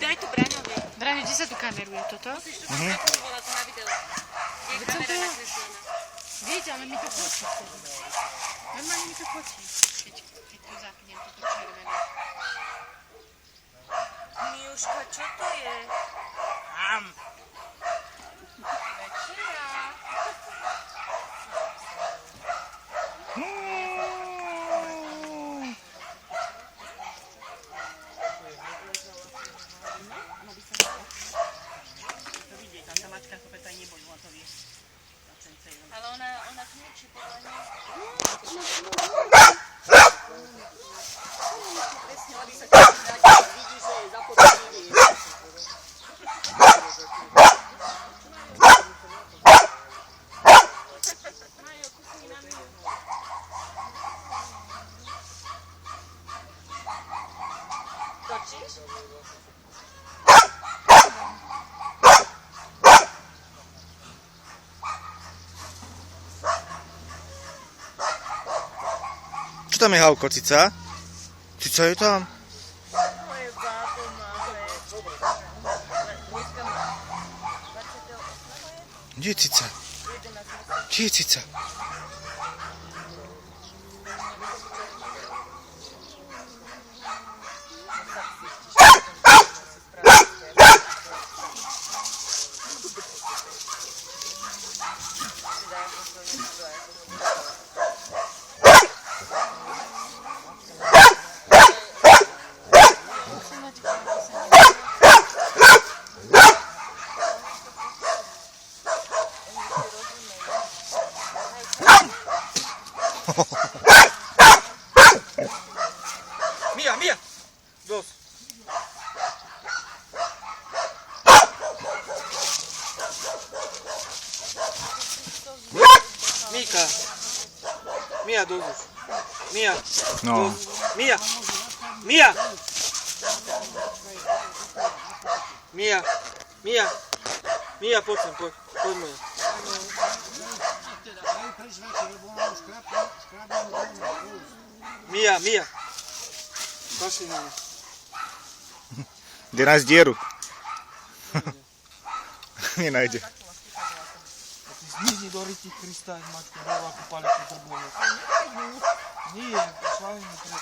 Daj tu Braňovi. Braňo, kde sa tu kameruje toto? Musíš tu volať to na video. Je kamera nakreslená. Viete, ale mi to fočí vtedy. Normálne mi to fočí. Keď tu zapnem toto červené. Miuška, čo to je? Večera. Ale ona kničí podľa nej. Presne, aby sa ti vidí, že je zapotrebný. Majo, kusni na miu. Točíš? Čo tam je, Havko, cica? Cica je tam? Moje bábo malé. Dneska má 28. Kde je cica? 11. Kde je cica? Mia, Mia! Dos. Mika. Mia, dos. Mia. No. Mia. Mia. Mia. Mia. Mia, poď sem, poď. Poď moja. Mia, Mia. Paši na mňa. Kde nájsť dieru? Nenájde. Zmizni do ryti Krista, mačka, dáva kúpali po trbovi. Nie, šlahne pred.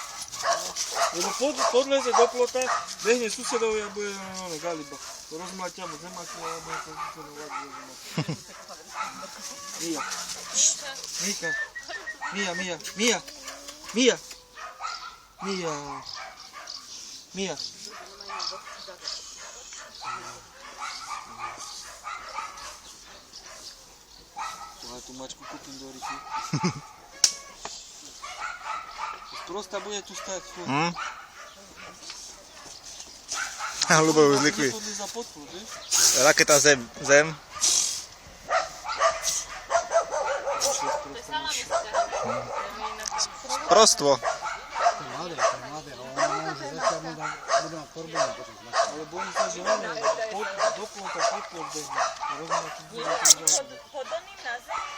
Lebo podleze do plota, behne susedovi a bude galiba. Rozmlatia mu zemáky a bude sa susedov vadiť. Mia. Mika. Mia, Mia. Mia. Mia. Mia. Mia. Ja tú mačku kúpim do ryti. Prosta bude tu stať. Ľubo ju zlikli. Raketa zem. Prostvo. Ale bojím sa, že ono do plota, pod behne. Pod oným na zemi?